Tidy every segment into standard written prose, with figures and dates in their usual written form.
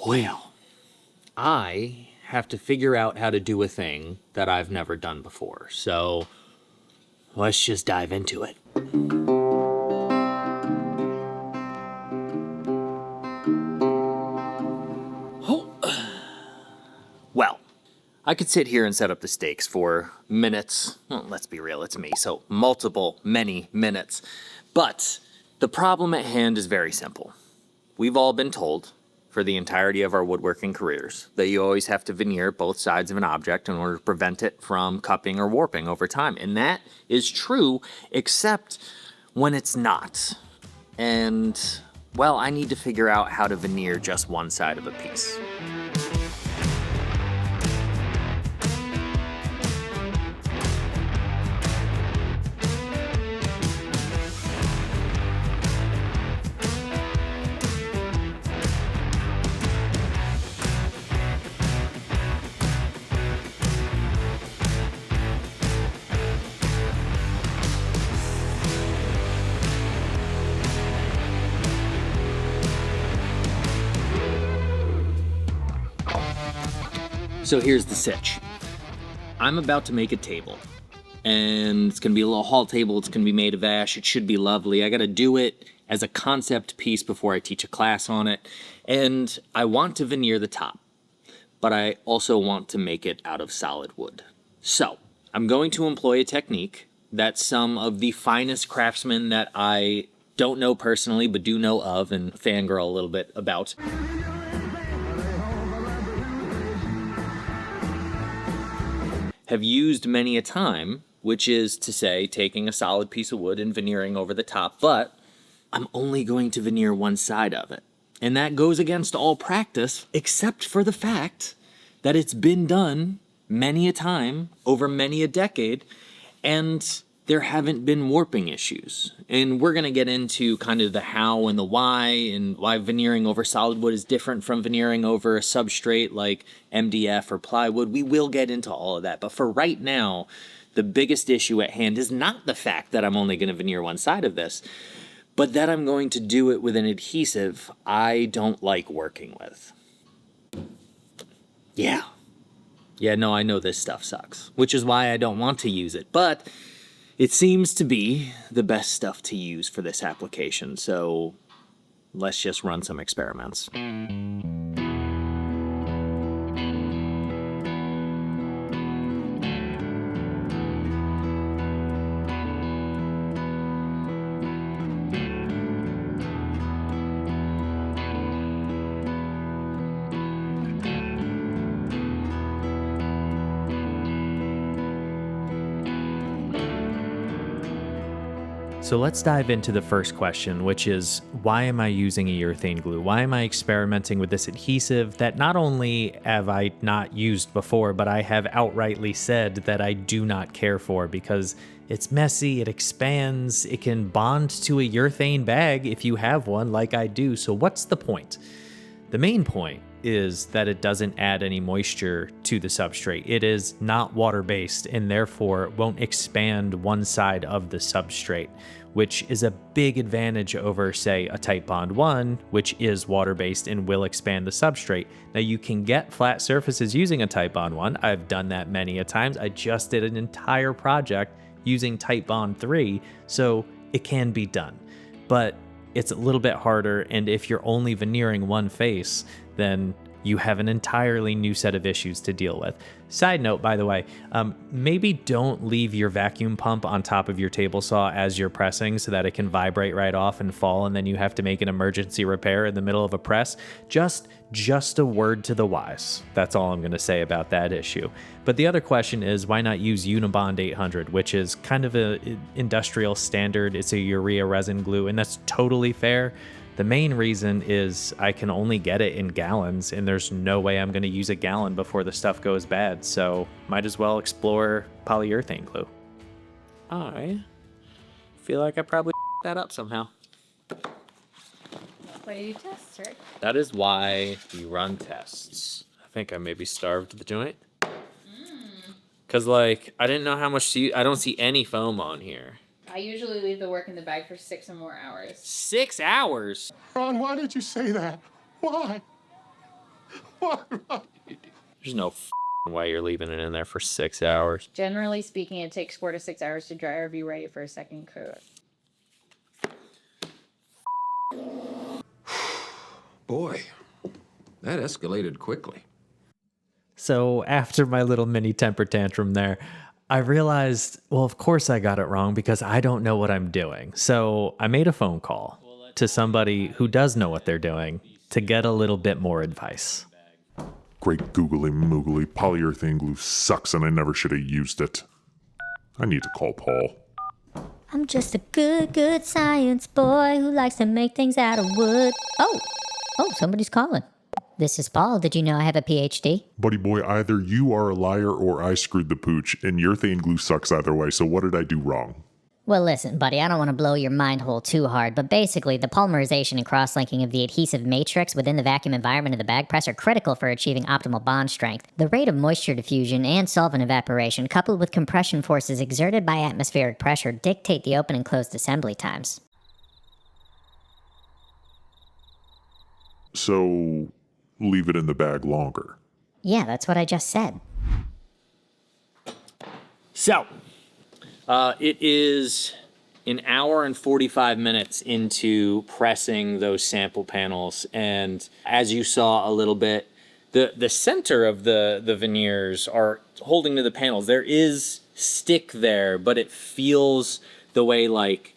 Well, I have to figure out how to do a thing that I've never done before. So let's just dive into it. Well, I could sit here and set up the stakes for minutes. Well, let's be real, it's me, so many minutes. But the problem at hand is very simple. We've all been told for the entirety of our woodworking careers that you always have to veneer both sides of an object in order to prevent it from cupping or warping over time. And that is true, except when it's not. And, well, I need to figure out how to veneer just one side of a piece. So here's the sitch. I'm about to make a table, and it's gonna be a little hall table. It's gonna be made of ash. It should be lovely. I gotta do it as a concept piece before I teach a class on it. And I want to veneer the top, but I also want to make it out of solid wood. So I'm going to employ a technique that some of the finest craftsmen that I don't know personally, but do know of and fangirl a little bit about, have used many a time, which is to say taking a solid piece of wood and veneering over the top, but I'm only going to veneer one side of it. And that goes against all practice, except for the fact that it's been done many a time over many a decade, and there haven't been warping issues. And we're gonna get into kind of the how and the why, and why veneering over solid wood is different from veneering over a substrate like MDF or plywood. We will get into all of that, but for right now, the biggest issue at hand is not the fact that I'm only gonna veneer one side of this, but that I'm going to do it with an adhesive I don't like working with. Yeah, no, I know this stuff sucks, which is why I don't want to use it, but it seems to be the best stuff to use for this application, so let's just run some experiments. So let's dive into the first question, which is, why am I using a urethane glue? Why am I experimenting with this adhesive that not only have I not used before, but I have outrightly said that I do not care for because it's messy, it expands, it can bond to a urethane bag if you have one like I do. So what's the point? The main point is that it doesn't add any moisture to the substrate. It is not water-based and therefore won't expand one side of the substrate, which is a big advantage over, say, a Titebond 1, which is water-based and will expand the substrate. Now, you can get flat surfaces using a Titebond 1. I've done that many a times. I just did an entire project using Titebond 3, so it can be done. But it's a little bit harder, and if you're only veneering one face, then you have an entirely new set of issues to deal with. Side note, by the way, maybe don't leave your vacuum pump on top of your table saw as you're pressing so that it can vibrate right off and fall, and then you have to make an emergency repair in the middle of a press. Just a word to the wise. That's all I'm going to say about that issue. But the other question is, why not use Unibond 800, which is kind of an industrial standard. It's a urea resin glue, and that's totally fair. The main reason is I can only get it in gallons, and there's no way I'm going to use a gallon before the stuff goes bad, so might as well explore polyurethane glue. I feel like I probably that up somehow. Why do you test, sir? That is why you run tests. I think I maybe starved the joint. Because, like, I didn't know how much to use. I don't see any foam on here. I usually leave the work in the bag for 6 or more hours. 6 hours? Ron, why did you say that? Why? There's no way you're leaving it in there for 6 hours. Generally speaking, it takes 4 to 6 hours to dry or be ready for a second coat. Boy, that escalated quickly. So after my little mini temper tantrum there, I realized, well, of course I got it wrong because I don't know what I'm doing. So I made a phone call to somebody who does know what they're doing to get a little bit more advice. Great googly moogly, polyurethane glue sucks and I never should have used it. I need to call Paul. I'm just a good science boy who likes to make things out of wood. Oh, somebody's calling. This is Paul. Did you know I have a PhD? Buddy boy, either you are a liar or I screwed the pooch, and urethane glue sucks either way, so what did I do wrong? Well, listen, buddy, I don't want to blow your mind hole too hard, but basically, the polymerization and cross-linking of the adhesive matrix within the vacuum environment of the bag press are critical for achieving optimal bond strength. The rate of moisture diffusion and solvent evaporation, coupled with compression forces exerted by atmospheric pressure, dictate the open and closed assembly times. So, leave it in the bag longer. Yeah, that's what I just said. So, it is an hour and 45 minutes into pressing those sample panels. And as you saw a little bit, the center of the veneers are holding to the panels. There is stick there, but it feels the way like,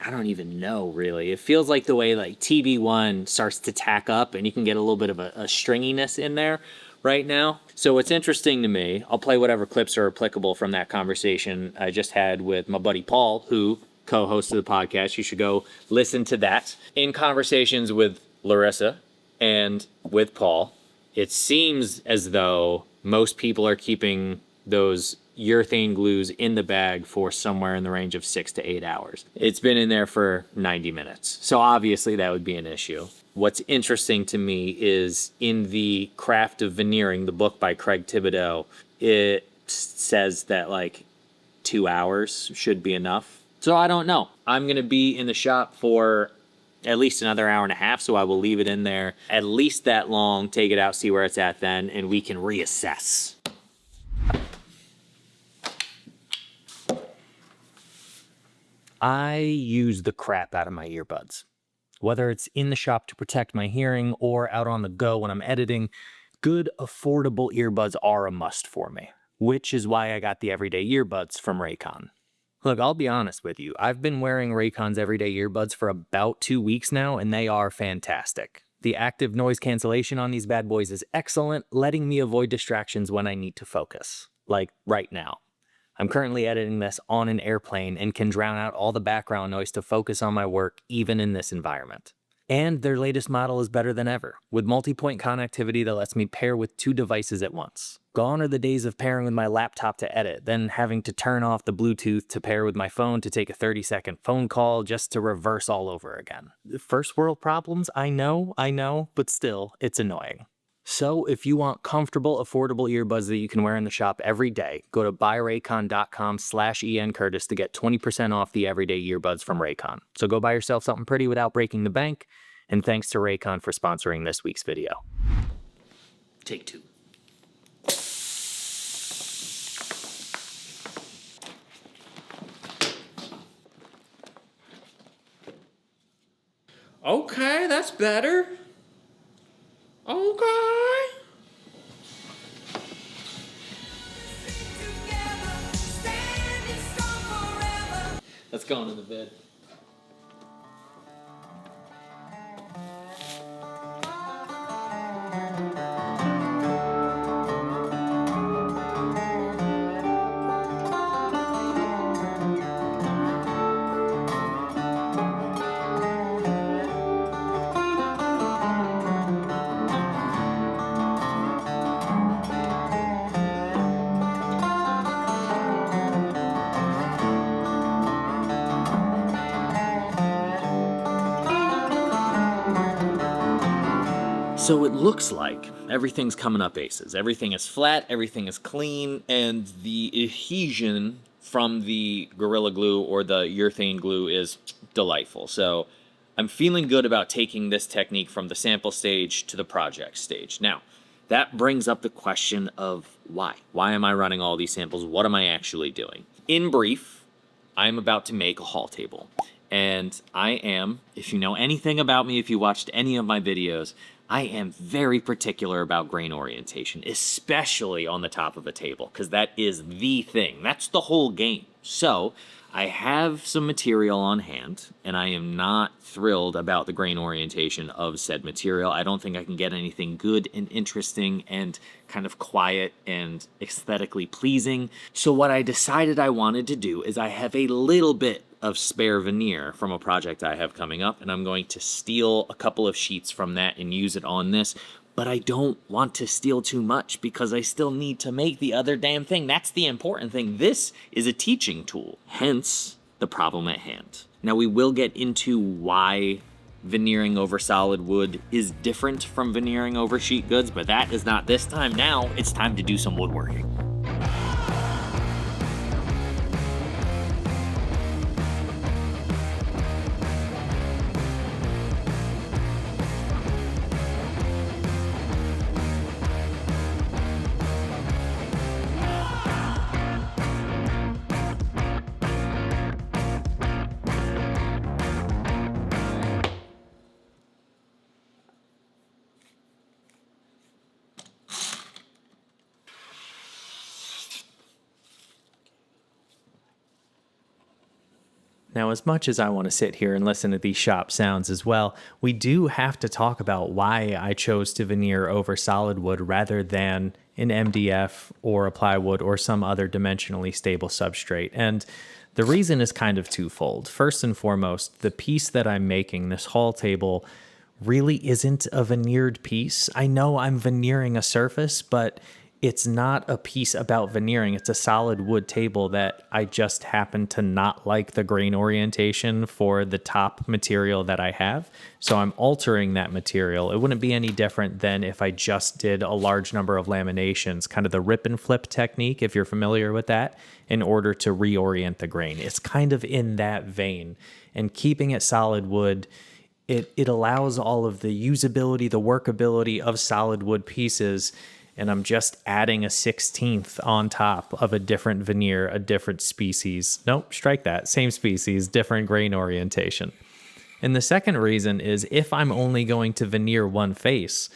I don't even know really. It feels like the way like TB1 starts to tack up and you can get a little bit of a stringiness in there right now. So what's interesting to me, I'll play whatever clips are applicable from that conversation I just had with my buddy Paul, who co-hosted the podcast. You should go listen to that. In conversations with Larissa and with Paul, it seems as though most people are keeping those urethane glues in the bag for somewhere in the range of 6 to 8 hours. It's been in there for 90 minutes. So obviously that would be an issue. What's interesting to me is in the Craft of Veneering, the book by Craig Thibodeau, it says that like 2 hours should be enough. So I don't know. I'm going to be in the shop for at least another hour and a half, so I will leave it in there at least that long, take it out, see where it's at then, and we can reassess. I use the crap out of my earbuds. Whether it's in the shop to protect my hearing or out on the go when I'm editing, good, affordable earbuds are a must for me, which is why I got the everyday earbuds from Raycon. Look, I'll be honest with you. I've been wearing Raycon's everyday earbuds for about 2 weeks now, and they are fantastic. The active noise cancellation on these bad boys is excellent, letting me avoid distractions when I need to focus, like right now. I'm currently editing this on an airplane and can drown out all the background noise to focus on my work, even in this environment. And their latest model is better than ever, with multi-point connectivity that lets me pair with 2 devices at once. Gone are the days of pairing with my laptop to edit, then having to turn off the Bluetooth to pair with my phone to take a 30-second phone call just to reverse all over again. First world problems, I know, but still, it's annoying. So if you want comfortable, affordable earbuds that you can wear in the shop every day, go to buyraycon.com/ENCurtis to get 20% off the everyday earbuds from Raycon. So go buy yourself something pretty without breaking the bank, and thanks to Raycon for sponsoring this week's video. Take 2. Okay, that's better. Okay. Let's go into the vid. So it looks like everything's coming up aces. Everything is flat, everything is clean, and the adhesion from the Gorilla Glue or the urethane glue is delightful. So I'm feeling good about taking this technique from the sample stage to the project stage. Now, that brings up the question of why. Why am I running all these samples? What am I actually doing? In brief, I'm about to make a haul table. And I am, if you know anything about me, if you watched any of my videos, I am very particular about grain orientation, especially on the top of a table, because that is the thing. That's the whole game. So I have some material on hand, and I am not thrilled about the grain orientation of said material. I don't think I can get anything good and interesting and kind of quiet and aesthetically pleasing. So what I decided I wanted to do is I have a little bit of spare veneer from a project I have coming up, and I'm going to steal a couple of sheets from that and use it on this. But I don't want to steal too much because I still need to make the other damn thing. That's the important thing. This is a teaching tool, hence the problem at hand. Now we will get into why veneering over solid wood is different from veneering over sheet goods, but that is not this time. Now it's time to do some woodworking. Now, as much as I want to sit here and listen to these shop sounds as well, we do have to talk about why I chose to veneer over solid wood rather than an MDF or a plywood or some other dimensionally stable substrate. And the reason is kind of twofold. First and foremost, the piece that I'm making, this haul table, really isn't a veneered piece. I know I'm veneering a surface, but it's not a piece about veneering. It's a solid wood table that I just happen to not like the grain orientation for the top material that I have. So I'm altering that material. It wouldn't be any different than if I just did a large number of laminations, kind of the rip and flip technique, if you're familiar with that, in order to reorient the grain. It's kind of in that vein. And keeping it solid wood, it allows all of the usability, the workability of solid wood pieces, and I'm just adding a 16th on top of a different veneer, a different species. Nope, strike that. Same species, different grain orientation. And the second reason is if I'm only going to veneer one face,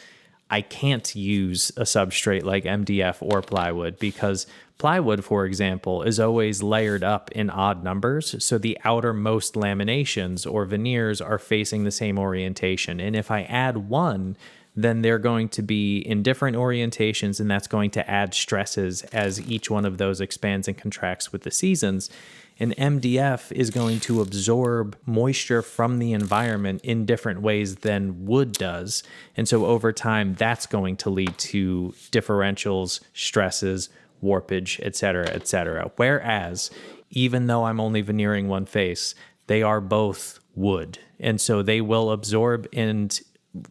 I can't use a substrate like MDF or plywood because plywood, for example, is always layered up in odd numbers. So the outermost laminations or veneers are facing the same orientation. And if I add one, then they're going to be in different orientations, and that's going to add stresses as each one of those expands and contracts with the seasons. And MDF is going to absorb moisture from the environment in different ways than wood does. And so over time, that's going to lead to differentials, stresses, warpage, et cetera, et cetera. Whereas, even though I'm only veneering one face, they are both wood. And so they will absorb and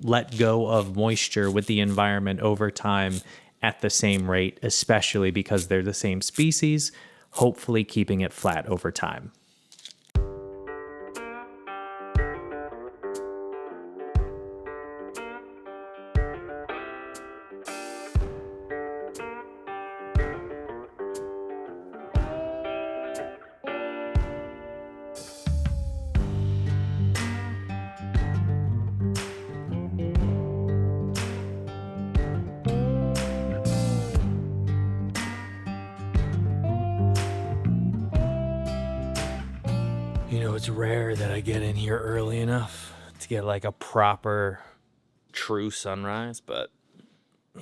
let go of moisture with the environment over time at the same rate, especially because they're the same species, hopefully keeping it flat over time. You know, it's rare that I get in here early enough to get like a proper true sunrise, but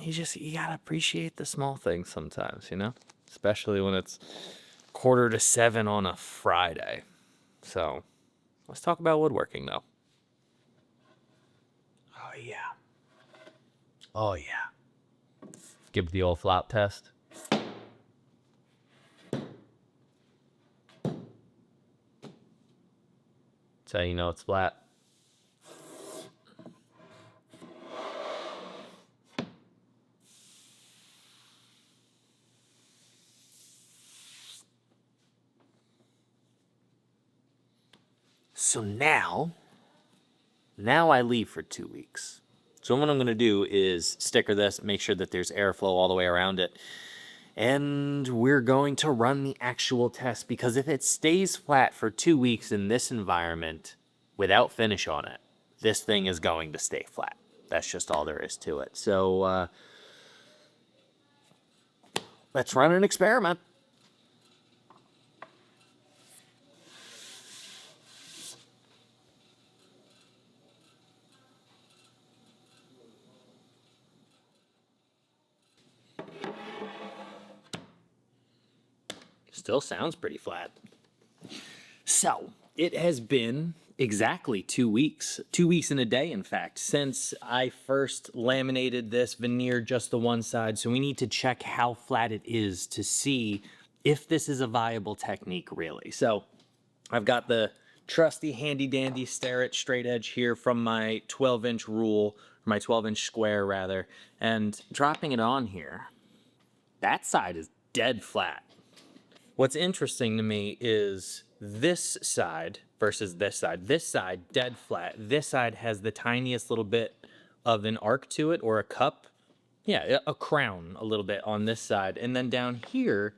you gotta appreciate the small things sometimes, you know? Especially when it's 6:45 on a Friday. So, let's talk about woodworking though. Oh yeah. Oh yeah. Give the old flop test. That's how you know it's flat. So now, Now I leave for 2 weeks. So what I'm gonna do is sticker this, make sure that there's airflow all the way around it. And we're going to run the actual test, because if it stays flat for 2 weeks in this environment without finish on it, this thing is going to stay flat. That's just all there is to it. So let's run an experiment. Still sounds pretty flat. So it has been exactly 2 weeks, 2 weeks and a day, in fact, since I first laminated this, veneered just the one side. So we need to check how flat it is to see if this is a viable technique, really. So I've got the trusty handy dandy Starrett straight edge here from my 12-inch rule, or my 12-inch square rather, and dropping it on here. That side is dead flat. What's interesting to me is this side versus this side. This side, dead flat. This side has the tiniest little bit of an arc to it, or a cup. Yeah, a crown a little bit on this side. And then down here,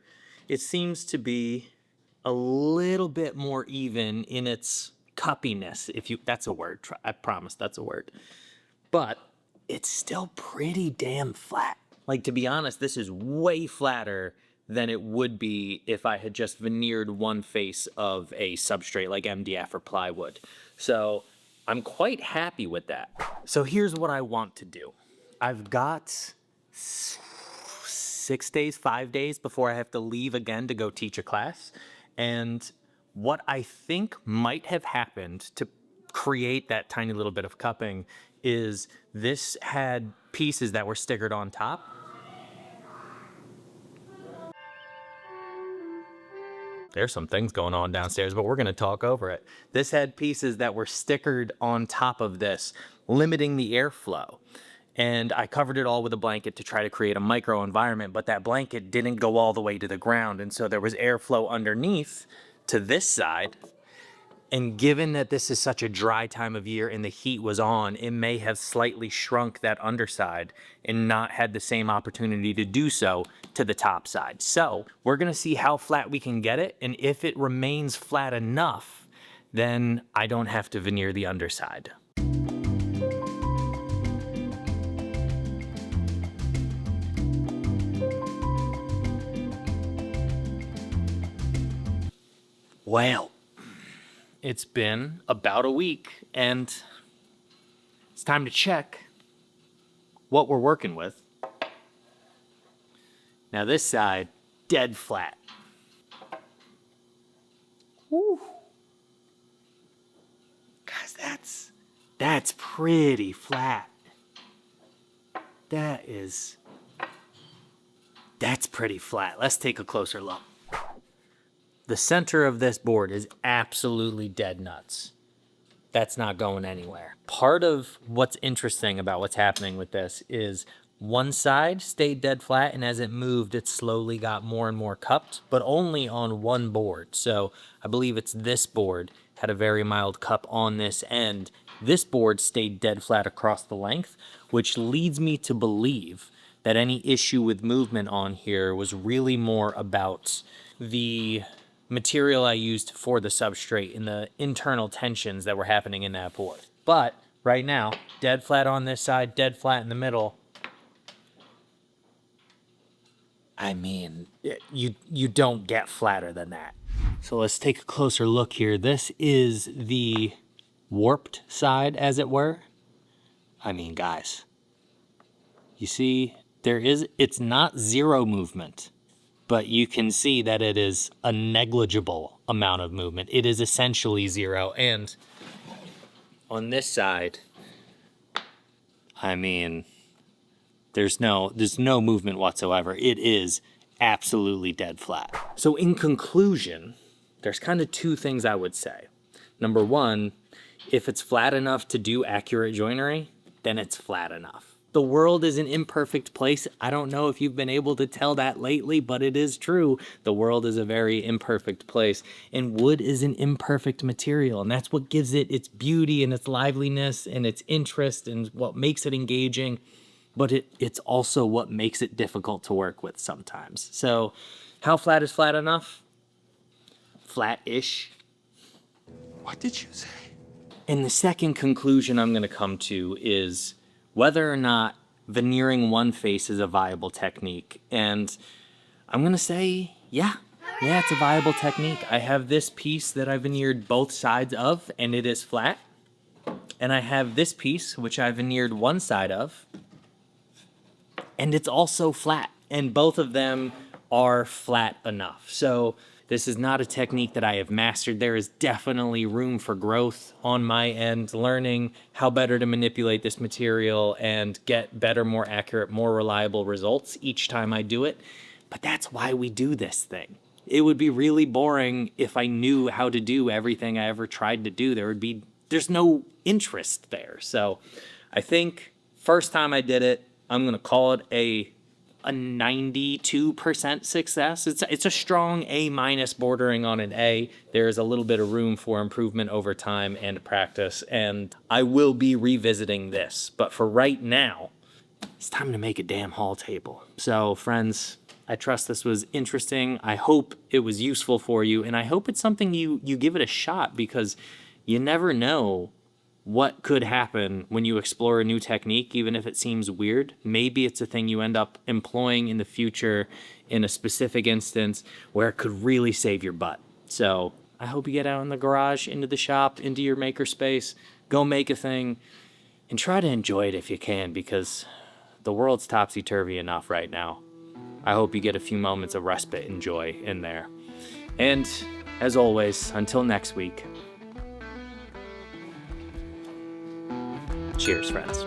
it seems to be a little bit more even in its cuppiness. That's a word. I promise that's a word. But it's still pretty damn flat. Like, to be honest, this is way flatter than it would be if I had just veneered one face of a substrate like MDF or plywood. So I'm quite happy with that. So here's what I want to do. I've got 6 days, 5 days before I have to leave again to go teach a class. And what I think might have happened to create that tiny little bit of cupping is this had pieces that were stickered on top. There's some things going on downstairs, but we're going to talk over it. This had pieces that were stickered on top of this, limiting the airflow. And I covered it all with a blanket to try to create a micro environment, but that blanket didn't go all the way to the ground. And so there was airflow underneath to this side. And given that this is such a dry time of year and the heat was on, it may have slightly shrunk that underside and not had the same opportunity to do so to the top side. So we're gonna see how flat we can get it. And if it remains flat enough, then I don't have to veneer the underside. Well, it's been about a week, and it's time to check what we're working with. Now this side, dead flat. Woo. Guys, that's pretty flat. That's pretty flat. Let's take a closer look. The center of this board is absolutely dead nuts. That's not going anywhere. Part of what's interesting about what's happening with this is one side stayed dead flat, and as it moved, it slowly got more and more cupped, but only on one board. So I believe it's this board had a very mild cup on this end. This board stayed dead flat across the length, which leads me to believe that any issue with movement on here was really more about the material I used for the substrate and the internal tensions that were happening in that board. But right now, dead flat on this side, dead flat in the middle. I mean, you don't get flatter than that. So let's take a closer look here. This is the warped side, as it were. I mean, guys, you see, it's not zero movement, but you can see that it is a negligible amount of movement. It is essentially zero. And on this side, I mean, there's no movement whatsoever. It is absolutely dead flat. So in conclusion, there's kind of two things I would say. Number one, if it's flat enough to do accurate joinery, then it's flat enough. The world is an imperfect place. I don't know if you've been able to tell that lately, but it is true. The world is a very imperfect place, and wood is an imperfect material, and that's what gives it its beauty and its liveliness and its interest and what makes it engaging, but it's also what makes it difficult to work with sometimes. So how flat is flat enough? Flat-ish. What did you say? And the second conclusion I'm going to come to is whether or not veneering one face is a viable technique. And I'm going to say, yeah, it's a viable technique. I have this piece that I veneered both sides of, and it is flat. And I have this piece, which I veneered one side of, and it's also flat. And both of them are flat enough. So this is not a technique that I have mastered. There is definitely room for growth on my end, learning how better to manipulate this material and get better, more accurate, more reliable results each time I do it. But that's why we do this thing. It would be really boring if I knew how to do everything I ever tried to do. There's no interest there. So I think first time I did it, I'm going to call it a 92% success. It's a strong A- bordering on an A. There's a little bit of room for improvement over time and practice, and I will be revisiting this. But for right now, it's time to make a damn haul table. So friends, I trust this was interesting. I hope it was useful for you, and I hope it's something you give it a shot, because you never know what could happen when you explore a new technique, even if it seems weird. Maybe it's a thing you end up employing in the future in a specific instance where it could really save your butt. So I hope you get out in the garage, into the shop, into your maker space, go make a thing, and try to enjoy it if you can, because the world's topsy-turvy enough right now. I hope you get a few moments of respite and joy in there. And as always, until next week, cheers, friends.